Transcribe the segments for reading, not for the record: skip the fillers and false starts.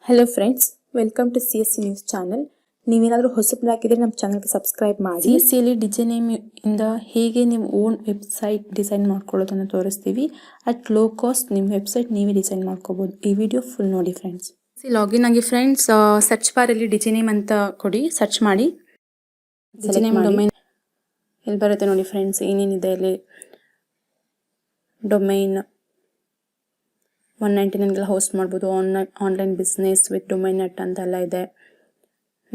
Hello friends, welcome to CSC news channel. ನೀವೇನಾದರೂ ಹೊಸಬರಾಗಿದ್ದರೆ ನಮ್ಮ ಚಾನಲ್ಗೆ ಸಬ್ಸ್ಕ್ರೈಬ್ ಮಾಡಿ. CSCಯಲ್ಲಿ ಡಿಜಿನೇಮ್ ಇಂದ ಹೇಗೆ ನೀವು ಓನ್ ವೆಬ್ಸೈಟ್ ಡಿಸೈನ್ ಮಾಡ್ಕೊಳ್ಳೋದನ್ನು ತೋರಿಸ್ತೀವಿ. ಅಟ್ ಲೋ ಕಾಸ್ಟ್ ನಿಮ್ಮ ವೆಬ್ಸೈಟ್ ನೀವೇ ಡಿಸೈನ್ ಮಾಡ್ಕೋಬೋದು. ಈ ವಿಡಿಯೋ ಫುಲ್ ನೋಡಿ ಫ್ರೆಂಡ್ಸ್. ಲಾಗಿನ್ ಆಗಿ ಫ್ರೆಂಡ್ಸ್, ಸರ್ಚ್ ಬಾರಲ್ಲಿ ಡಿಜಿನೇಮ್ ಅಂತ ಕೊಡಿ, ಸರ್ಚ್ ಮಾಡಿ. ಡಿಜಿನೇಮ್ ಡೊಮೈನ್ ಇಲ್ಲಿ ಬರುತ್ತೆ ನೋಡಿ ಫ್ರೆಂಡ್ಸ್, ಏನೇನಿದೆ ಇಲ್ಲಿ. ಡೊಮೈನ್ 199 ಹೋಸ್ಟ್ ಮಾಡ್ಬೋದು. Online business with domain net ಅಂತೆಲ್ಲ ಇದೆ.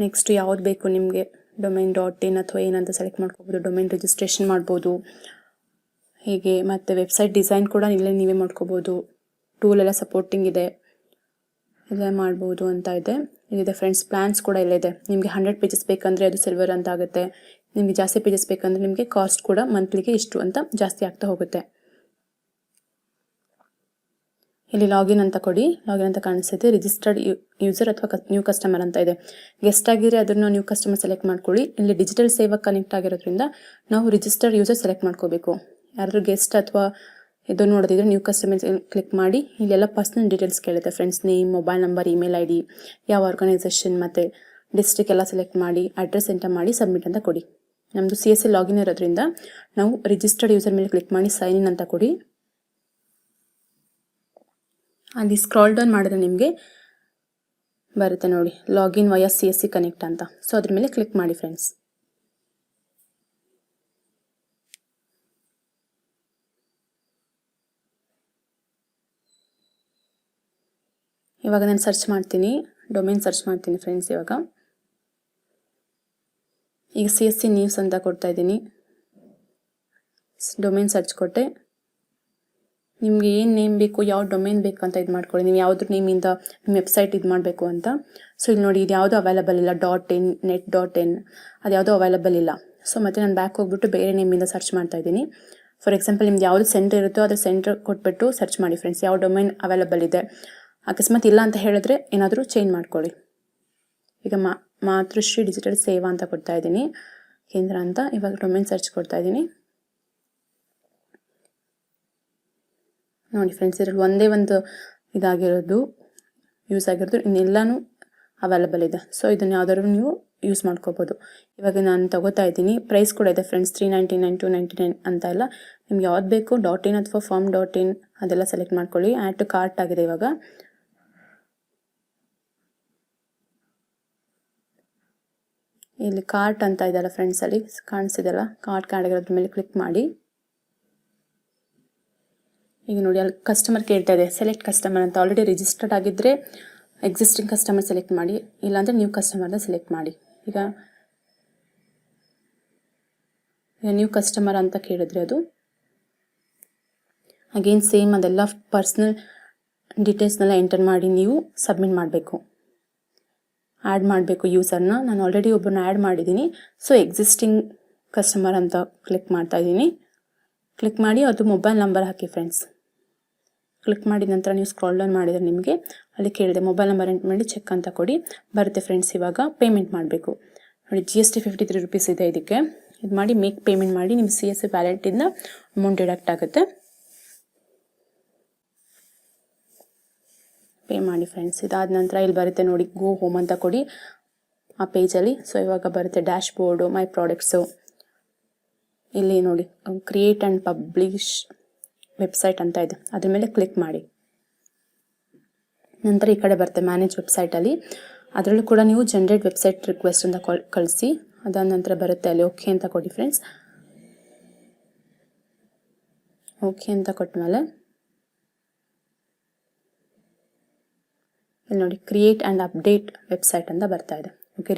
ನೆಕ್ಸ್ಟ್ ಯಾವ್ದು ಬೇಕು ನಿಮಗೆ, ಡೊಮೈನ್ .in ಅಥವಾ ಏನಂತ ಸೆಲೆಕ್ಟ್ ಮಾಡ್ಕೋಬೋದು. ಡೊಮೈನ್ ರಿಜಿಸ್ಟ್ರೇಷನ್ ಮಾಡ್ಬೋದು ಹೀಗೆ. ಮತ್ತು ವೆಬ್ಸೈಟ್ ಡಿಸೈನ್ ಕೂಡ ಇಲ್ಲೇ ನೀವೇ ಮಾಡ್ಕೋಬೋದು. ಟೂಲ್ ಎಲ್ಲ ಸಪೋರ್ಟಿಂಗ್ ಇದೆ, ಇಲ್ಲೇ ಮಾಡ್ಬೋದು ಅಂತ ಇದೆ. ಇಲ್ಲಿದೆ ಫ್ರೆಂಡ್ಸ್, ಪ್ಲಾನ್ಸ್ ಕೂಡ ಇಲ್ಲಿದೆ. ನಿಮಗೆ 100 ಪೇಜಸ್ ಬೇಕಂದರೆ ಅದು ಸಿಲ್ವರ್ ಅಂತ ಆಗುತ್ತೆ. ನಿಮಗೆ ಜಾಸ್ತಿ ಪೇಜಸ್ ಬೇಕಂದರೆ ನಿಮಗೆ ಕಾಸ್ಟ್ ಕೂಡ ಮಂತ್ಲಿಗೆ ಇಷ್ಟು ಅಂತ ಜಾಸ್ತಿ ಆಗ್ತಾ ಹೋಗುತ್ತೆ. ಇಲ್ಲಿ ಲಾಗಿನ್ ಅಂತ ಕೊಡಿ. ಲಾಗಿನ್ ಅಂತ ಕಾಣಿಸುತ್ತೆ. ರಿಜಿಸ್ಟರ್ಡ್ ಯೂಸರ್ ಅಥವಾ ನ್ಯೂ ಕಸ್ಟಮರ್ ಅಂತ ಇದೆ. ಗೆಸ್ಟ್ ಆಗಿದ್ರೆ ಅದನ್ನು ನ್ಯೂ ಕಸ್ಟಮರ್ ಸೆಲೆಕ್ಟ್ ಮಾಡ್ಕೊಳ್ಳಿ. ಇಲ್ಲಿ ಡಿಜಿಟಲ್ ಸೇವಾ ಕನೆಕ್ಟ್ ಆಗಿರೋದ್ರಿಂದ ನಾವು ರಿಜಿಸ್ಟರ್ಡ್ ಯೂಸರ್ ಸೆಲೆಕ್ಟ್ ಮಾಡ್ಕೋಬೇಕು. ಯಾರಾದರೂ ಗೆಸ್ಟ್ ಅಥವಾ ಇದು ನೋಡೋದಿದ್ರೆ ನ್ಯೂ ಕಸ್ಟಮರ್ ಕ್ಲಿಕ್ ಮಾಡಿ. ಇಲ್ಲೆಲ್ಲ ಪರ್ಸನಲ್ ಡೀಟೇಲ್ಸ್ ಕೇಳುತ್ತೆ friends. Name, mobile number, email ID, ಯಾವ ಆರ್ಗನೈಸೇಷನ್ ಮತ್ತು ಡಿಸ್ಟ್ರಿಕ್ಟ್ ಎಲ್ಲ ಸೆಲೆಕ್ಟ್ ಮಾಡಿ ಅಡ್ರೆಸ್ ಎಂಟರ್ ಮಾಡಿ ಸಬ್ಮಿಟ್ ಅಂತ ಕೊಡಿ. ನಮ್ಮದು CSC ಲಾಗಿನ್ ಇರೋದ್ರಿಂದ ನಾವು ರಿಜಿಸ್ಟರ್ಡ್ ಯೂಸರ್ ಮೇಲೆ ಕ್ಲಿಕ್ ಮಾಡಿ ಸೈನ್ ಇನ್ ಅಂತ ಕೊಡಿ. ಅಲ್ಲಿ ಸ್ಕ್ರಾಲ್ ಡೌನ್ ಮಾಡಿದ್ರೆ ನಿಮಗೆ ಬರುತ್ತೆ ನೋಡಿ, ಲಾಗಿನ್ ವಯಾ CSC ಕನೆಕ್ಟ್ ಅಂತ. ಸೊ ಅದ್ರ ಮೇಲೆ ಕ್ಲಿಕ್ ಮಾಡಿ ಫ್ರೆಂಡ್ಸ್. ಇವಾಗ ನಾನು ಸರ್ಚ್ ಮಾಡ್ತೀನಿ, ಡೊಮೈನ್ ಸರ್ಚ್ ಮಾಡ್ತೀನಿ ಫ್ರೆಂಡ್ಸ್. ಈಗ CSC ನ್ಯೂಸ್ ಅಂತ ಕೊಡ್ತಾ ಇದ್ದೀನಿ. ಡೊಮೈನ್ ಸರ್ಚ್ ಕೊಟ್ಟೆ. ನಿಮಗೆ ಏನು ನೇಮ್ ಬೇಕು, ಯಾವ ಡೊಮೈನ್ ಬೇಕು ಅಂತ ಇದು ಮಾಡ್ಕೊಳ್ಳಿ. ನೀವು ಯಾವುದ್ರ ನೇಮಿಂದ ನಿಮ್ಮ ವೆಬ್ಸೈಟ್ ಇದು ಮಾಡಬೇಕು ಅಂತ. ಸೊ ಇಲ್ಲಿ ನೋಡಿ, ಇದು ಯಾವುದೂ ಅವೈಲಬಲ್ ಇಲ್ಲ. .in, net.in ಅದು ಯಾವುದೂ ಅವೈಲಬಲ್ ಇಲ್ಲ. ಸೊ ಮತ್ತೆ ನಾನು ಬ್ಯಾಕ್ ಹೋಗ್ಬಿಟ್ಟು ಬೇರೆ ನೇಮಿಂದ ಸರ್ಚ್ ಮಾಡ್ತಾ ಇದ್ದೀನಿ. ಫಾರ್ ಎಕ್ಸಾಂಪಲ್, ನಿಮ್ದು ಯಾವುದು ಸೆಂಟರ್ ಇರುತ್ತೋ ಅದ್ರ ಸೆಂಟರ್ ಕೊಟ್ಬಿಟ್ಟು ಸರ್ಚ್ ಮಾಡಿ ಫ್ರೆಂಡ್ಸ್. ಯಾವ ಡೊಮೈನ್ ಅವೈಲಬಲ್ ಇದೆ. ಅಕಸ್ಮಾತ್ ಇಲ್ಲ ಅಂತ ಹೇಳಿದ್ರೆ ಏನಾದರೂ ಚೇಂಜ್ ಮಾಡ್ಕೊಳ್ಳಿ. ಈಗ ಮಾತೃಶ್ರೀ ಡಿಜಿಟಲ್ ಸೇವಾ ಅಂತ ಕೊಡ್ತಾ ಇದ್ದೀನಿ, ಕೇಂದ್ರ ಅಂತ. ಇವಾಗ ಡೊಮೈನ್ ಸರ್ಚ್ ಕೊಡ್ತಾ ಇದ್ದೀನಿ ನೋಡಿ ಫ್ರೆಂಡ್ಸ್. ಇದರಲ್ಲಿ ಒಂದೇ ಒಂದು ಇದಾಗಿರೋದು ಯೂಸ್ ಆಗಿರೋದು, ಇನ್ನೆಲ್ಲನೂ ಅವೈಲಬಲ್ ಇದೆ. ಸೊ ಇದನ್ನು ಯಾವ್ದಾದ್ರು ನೀವು ಯೂಸ್ ಮಾಡ್ಕೋಬೋದು. ಇವಾಗ ನಾನು ತಗೋತಾ ಇದ್ದೀನಿ. ಪ್ರೈಸ್ ಕೂಡ ಇದೆ ಫ್ರೆಂಡ್ಸ್, 399, 299 ಅಂತ ಎಲ್ಲ. ನಿಮ್ಗೆ ಯಾವ್ದು ಬೇಕು .in ಅಥವಾ farm.in ಅದೆಲ್ಲ ಸೆಲೆಕ್ಟ್ ಮಾಡ್ಕೊಳ್ಳಿ. ಆ್ಯಡ್ ಟು ಕಾರ್ಟ್ ಆಗಿದೆ. ಇವಾಗ ಇಲ್ಲಿ ಕಾರ್ಟ್ ಅಂತ ಇದೆಯಲ್ಲ ಫ್ರೆಂಡ್ಸ್, ಅಲ್ಲಿ ಕಾಣಿಸಿದೆಲ್ಲ ಕಾರ್ಟ್ ಆಗಿರೋದ್ರ ಮೇಲೆ ಕ್ಲಿಕ್ ಮಾಡಿ. ಈಗ ನೋಡಿ, ಅಲ್ಲಿ ಕಸ್ಟಮರ್ ಕೇಳ್ತಾ ಇದೆ, ಸೆಲೆಕ್ಟ್ ಕಸ್ಟಮರ್ ಅಂತ. ಆಲ್ರೆಡಿ ರಿಜಿಸ್ಟರ್ಡ್ ಆಗಿದ್ದರೆ ಎಕ್ಸಿಸ್ಟಿಂಗ್ ಕಸ್ಟಮರ್ ಸೆಲೆಕ್ಟ್ ಮಾಡಿ, ಇಲ್ಲಾಂದರೆ ನ್ಯೂ ಕಸ್ಟಮರ್ನ ಸೆಲೆಕ್ಟ್ ಮಾಡಿ. ಈಗ ನ್ಯೂ ಕಸ್ಟಮರ್ ಅಂತ ಕೇಳಿದ್ರೆ ಅದು ಅಗೇನ್ ಸೇಮ್ ಅದೆಲ್ಲ ಪರ್ಸ್ನಲ್ ಡೀಟೇಲ್ಸ್ನೆಲ್ಲ ಎಂಟರ್ ಮಾಡಿ ನೀವು ಸಬ್ಮಿಟ್ ಮಾಡಬೇಕು. ಆ್ಯಡ್ ಮಾಡಬೇಕು ಯೂಸರ್ನ. ನಾನು ಆಲ್ರೆಡಿ ಒಬ್ಬರನ್ನ ಆ್ಯಡ್ ಮಾಡಿದ್ದೀನಿ. ಸೊ ಎಕ್ಸಿಸ್ಟಿಂಗ್ ಕಸ್ಟಮರ್ ಅಂತ ಕ್ಲಿಕ್ ಮಾಡ್ತಾ ಇದ್ದೀನಿ. ಕ್ಲಿಕ್ ಮಾಡಿ ಅದು ಮೊಬೈಲ್ ನಂಬರ್ ಹಾಕಿ ಫ್ರೆಂಡ್ಸ್. ಕ್ಲಿಕ್ ಮಾಡಿದ ನಂತರ ನೀವು ಸ್ಕ್ರಾಲ್ ಡೌನ್ ಮಾಡಿದರೆ ನಿಮಗೆ ಅಲ್ಲಿ ಕೇಳಿದೆ ಮೊಬೈಲ್ ನಂಬರ್ ಎಂಟರ್ ಮಾಡಿ ಚೆಕ್ ಅಂತ ಕೊಡಿ. ಬರುತ್ತೆ ಫ್ರೆಂಡ್ಸ್. ಇವಾಗ ಪೇಮೆಂಟ್ ಮಾಡಬೇಕು ನೋಡಿ. GST 53 ರೂಪೀಸ್ ಇದೆ. ಇದಕ್ಕೆ ಇದು ಮಾಡಿ ಮೇಕ್ ಪೇಮೆಂಟ್ ಮಾಡಿ. ನಿಮ್ಮ CSC ವ್ಯಾಲೆಟಿಂದ ಅಮೌಂಟ್ ಡಿಡಕ್ಟ್ ಆಗುತ್ತೆ. ಪೇ ಮಾಡಿ ಫ್ರೆಂಡ್ಸ್. ಇದಾದ ನಂತರ ಇಲ್ಲಿ ಬರುತ್ತೆ ನೋಡಿ, ಗೋ ಹೋಮ್ ಅಂತ ಕೊಡಿ ಆ ಪೇಜಲ್ಲಿ. ಸೊ ಇವಾಗ ಬರುತ್ತೆ ಡ್ಯಾಶ್ ಬೋರ್ಡು, ಮೈ ಪ್ರಾಡಕ್ಟ್ಸು. ಇಲ್ಲಿ ನೋಡಿ, ಕ್ರಿಯೇಟ್ ಆ್ಯಂಡ್ ಪಬ್ಲಿಷ್ ವೆಬ್ಸೈಟ್ ಅಂತ ಇದೆ, ಅದ್ರ ಮೇಲೆ ಕ್ಲಿಕ್ ಮಾಡಿ. ನಂತರ ಈ ಕಡೆ ಬರುತ್ತೆ ಮ್ಯಾನೇಜ್ ವೆಬ್ಸೈಟಲ್ಲಿ. ಅದರಲ್ಲೂ ಕೂಡ ನೀವು ಜನರೇಟ್ ವೆಬ್ಸೈಟ್ ರಿಕ್ವೆಸ್ಟ್ ಅಂತ ಕಳಿಸಿ. ಅದಾದ ನಂತರ ಬರುತ್ತೆ ಅಲ್ಲಿ ಓಕೆ ಅಂತ ಕೊಡಿ ಫ್ರೆಂಡ್ಸ್. ಓಕೆ ಅಂತ ಕೊಟ್ಟ ಮೇಲೆ ಇಲ್ಲಿ ನೋಡಿ, ಕ್ರಿಯೇಟ್ ಆ್ಯಂಡ್ ಅಪ್ಡೇಟ್ ವೆಬ್ಸೈಟ್ ಅಂತ ಬರ್ತಾ ಇದೆ. ಓಕೆ,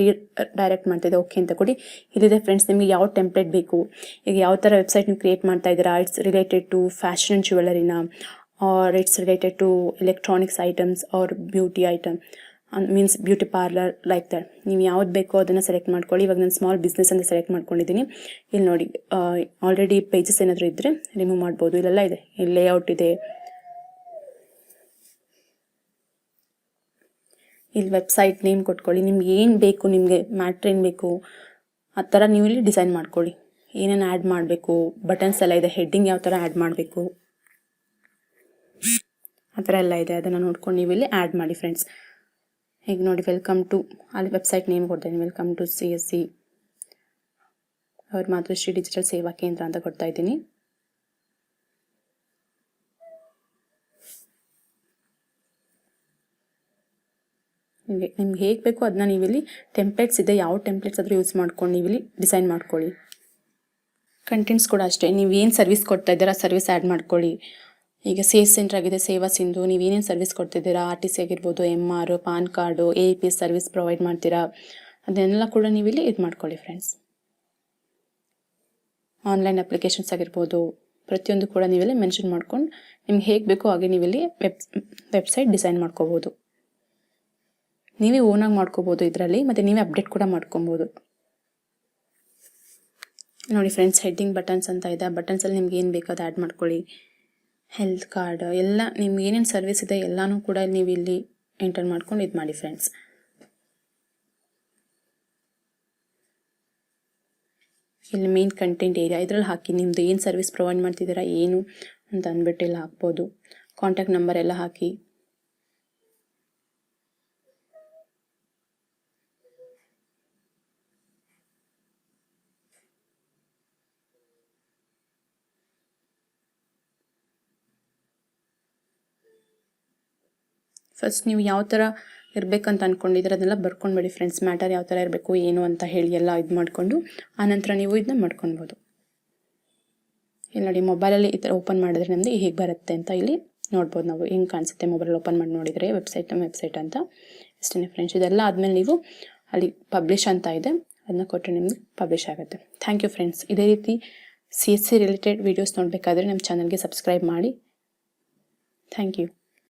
ಡೈರೆಕ್ಟ್ ಮಾಡ್ತಿದೆ. ಓಕೆ ಅಂತ ಕೊಡಿ. ಇಲ್ಲಿದೆ ಫ್ರೆಂಡ್ಸ್, ನಿಮಗೆ ಯಾವ ಟೆಂಪ್ಲೇಟ್ ಬೇಕು. ಈಗ ಯಾವ ಥರ ವೆಬ್ಸೈಟ್ ನೀವು ಕ್ರಿಯೇಟ್ ಮಾಡ್ತಾ ಇದ್ದೀರಾ. It's related to fashion and ಜ್ಯುವೆಲರಿನ, or it's related to electronics items or beauty item, means beauty parlour, like that. ನೀವು ಯಾವ್ದು ಬೇಕೋ ಅದನ್ನು ಸೆಲೆಕ್ಟ್ ಮಾಡ್ಕೊಳ್ಳಿ. ಇವಾಗ ನಾನು ಸ್ಮಾಲ್ ಬಿಸ್ನೆಸ್ ಅಂತ ಸೆಲೆಕ್ಟ್ ಮಾಡ್ಕೊಂಡಿದ್ದೀನಿ. ಇಲ್ಲಿ ನೋಡಿ, ಆಲ್ರೆಡಿ ಪೇಜಸ್ ಏನಾದರೂ ಇದ್ದರೆ ರಿಮೂವ್ ಮಾಡ್ಬೋದು. ಇಲ್ಲೆಲ್ಲ ಇದೆ. ಇಲ್ಲಿ ಲೇಔಟ್ ಇದೆ. ಇಲ್ಲಿ ವೆಬ್ಸೈಟ್ ನೇಮ್ ಕೊಟ್ಕೊಳ್ಳಿ. ನಿಮ್ಗೆ ಏನು ಬೇಕು, ನಿಮಗೆ ಮ್ಯಾಟ್ರ್ ಏನು ಬೇಕು ಆ ಥರ ನೀವು ಇಲ್ಲಿ ಡಿಸೈನ್ ಮಾಡ್ಕೊಳ್ಳಿ. ಏನೇನು ಆ್ಯಡ್ ಮಾಡಬೇಕು, ಬಟನ್ಸ್ ಎಲ್ಲ ಇದೆ. ಹೆಡ್ಡಿಂಗ್ ಯಾವ ಥರ ಆ್ಯಡ್ ಮಾಡಬೇಕು ಆ ಥರ ಎಲ್ಲ ಇದೆ. ಅದನ್ನು ನೋಡ್ಕೊಂಡು ನೀವು ಇಲ್ಲಿ ಆ್ಯಡ್ ಮಾಡಿ ಫ್ರೆಂಡ್ಸ್. ಈಗ ನೋಡಿ ವೆಲ್ಕಮ್ ಟು, ಅಲ್ಲಿ ವೆಬ್ಸೈಟ್ ನೇಮ್ ಕೊಡ್ತಾಯಿದ್ದೀನಿ, ವೆಲ್ಕಮ್ ಟು CSC ಅವ್ರ ಮಾತೃಶ್ರೀ ಡಿಜಿಟಲ್ ಸೇವಾ ಕೇಂದ್ರ ಅಂತ ಕೊಡ್ತಾ ಇದ್ದೀನಿ. ನಿಮ್ಗೆ ಹೇಗೆ ಬೇಕೋ ಅದನ್ನ ನೀವಿಲ್ಲಿ ಟೆಂಪ್ಲೇಟ್ಸ್ ಇದೆ, ಯಾವ ಟೆಂಪ್ಲೇಟ್ಸ್ ಆದರೂ ಯೂಸ್ ಮಾಡ್ಕೊಂಡು ನೀವಿಲ್ಲಿ ಡಿಸೈನ್ ಮಾಡ್ಕೊಳ್ಳಿ. ಕಂಟೆಂಟ್ಸ್ ಕೂಡ ಅಷ್ಟೇ, ನೀವು ಏನು ಸರ್ವಿಸ್ ಕೊಡ್ತಾ ಇದ್ದೀರಾ ಸರ್ವಿಸ್ ಆ್ಯಡ್ ಮಾಡ್ಕೊಳ್ಳಿ. ಈಗ ಸೇಫ್ ಸೆಂಟರ್ ಆಗಿದೆ, ಸೇವಾ ಸಿಂಧು, ನೀವೇನೇನು ಸರ್ವಿಸ್ ಕೊಡ್ತಿದ್ದೀರಾ, RTC ಆಗಿರ್ಬೋದು, MR, PAN card, APS service provide ಮಾಡ್ತೀರಾ, ಅದನ್ನೆಲ್ಲ ಕೂಡ ನೀವಿಲ್ಲಿ ಇದು ಮಾಡ್ಕೊಳ್ಳಿ ಫ್ರೆಂಡ್ಸ್. ಆನ್ಲೈನ್ ಅಪ್ಲಿಕೇಶನ್ಸ್ ಆಗಿರ್ಬೋದು, ಪ್ರತಿಯೊಂದು ಕೂಡ ನೀವಿಲ್ಲಿ ಮೆನ್ಷನ್ ಮಾಡ್ಕೊಂಡು ನಿಮ್ಗೆ ಹೇಗೆ ಬೇಕೋ ಹಾಗೆ ನೀವಿಲ್ಲಿ ವೆಬ್ಸೈಟ್ ಡಿಸೈನ್ ಮಾಡ್ಕೋಬೋದು. ನೀವೇ ಓನಾಗಿ ಮಾಡ್ಕೋಬೋದು ಇದರಲ್ಲಿ, ಮತ್ತು ನೀವೇ ಅಪ್ಡೇಟ್ ಕೂಡ ಮಾಡ್ಕೊಬೋದು. ನೋಡಿ ಫ್ರೆಂಡ್ಸ್, ಹೆಡ್ಡಿಂಗ್ ಬಟನ್ಸ್ ಅಂತ ಇದೆ. ಆ ಬಟನ್ಸಲ್ಲಿ ನಿಮ್ಗೆ ಏನು ಬೇಕೋ ಅದು ಆ್ಯಡ್ ಮಾಡ್ಕೊಳ್ಳಿ. ಹೆಲ್ತ್ ಕಾರ್ಡ್ ಎಲ್ಲ ನಿಮ್ಗೆ ಏನೇನು ಸರ್ವಿಸ್ ಇದೆ ಎಲ್ಲನೂ ಕೂಡ ನೀವು ಇಲ್ಲಿ ಎಂಟರ್ ಮಾಡ್ಕೊಂಡು ಇದು ಮಾಡಿ ಫ್ರೆಂಡ್ಸ್. ಇಲ್ಲಿ ಮೇನ್ ಕಂಟೆಂಟ್ ಏರಿಯಾ ಇದರಲ್ಲಿ ಹಾಕಿ, ನಿಮ್ಮದು ಏನು ಸರ್ವಿಸ್ ಪ್ರೊವೈಡ್ ಮಾಡ್ತಿದ್ದೀರಾ ಏನು ಅಂತ ಅಂದ್ಬಿಟ್ಟು ಇಲ್ಲಿ ಹಾಕ್ಬೋದು. ಕಾಂಟ್ಯಾಕ್ಟ್ ನಂಬರ್ ಎಲ್ಲ ಹಾಕಿ. ಫಸ್ಟ್ ನೀವು ಯಾವ ಥರ ಇರಬೇಕಂತ ಅಂದ್ಕೊಂಡಿದ್ರೆ ಅದೆಲ್ಲ ಬರ್ಕೊಂಡ್ಬಿಡಿ ಫ್ರೆಂಡ್ಸ್. ಮ್ಯಾಟರ್ ಯಾವ ಥರ ಇರಬೇಕು ಏನು ಅಂತ ಹೇಳಿ ಎಲ್ಲ ಇದು ಮಾಡಿಕೊಂಡು ಆನಂತರ ನೀವು ಇದನ್ನ ಮಾಡ್ಕೊಳ್ಬೋದು. ಇಲ್ಲಿ ನೋಡಿ, ಮೊಬೈಲಲ್ಲಿ ಈ ಥರ ಓಪನ್ ಮಾಡಿದ್ರೆ ನಮ್ಮದು ಹೇಗೆ ಬರುತ್ತೆ ಅಂತ ಇಲ್ಲಿ ನೋಡ್ಬೋದು. ನಾವು ಹೆಂಗೆ ಕಾಣಿಸುತ್ತೆ ಮೊಬೈಲಲ್ಲಿ ಓಪನ್ ಮಾಡಿ ನೋಡಿದರೆ ವೆಬ್ಸೈಟ್ ಅಂತ. ಅಷ್ಟೇ ಫ್ರೆಂಡ್ಸ್. ಇದೆಲ್ಲ ಆದಮೇಲೆ ನೀವು ಅಲ್ಲಿ ಪಬ್ಲಿಷ್ ಅಂತ ಇದೆ, ಅದನ್ನ ಕೊಟ್ಟರೆ ನಿಮಗೆ ಪಬ್ಲಿಷ್ ಆಗುತ್ತೆ. Thank you friends. ಇದೇ ರೀತಿ CSC ರಿಲೇಟೆಡ್ ವೀಡಿಯೋಸ್ ನೋಡಬೇಕಾದ್ರೆ ನಮ್ಮ ಚಾನಲ್ಗೆ ಸಬ್ಸ್ಕ್ರೈಬ್ ಮಾಡಿ. Thank you.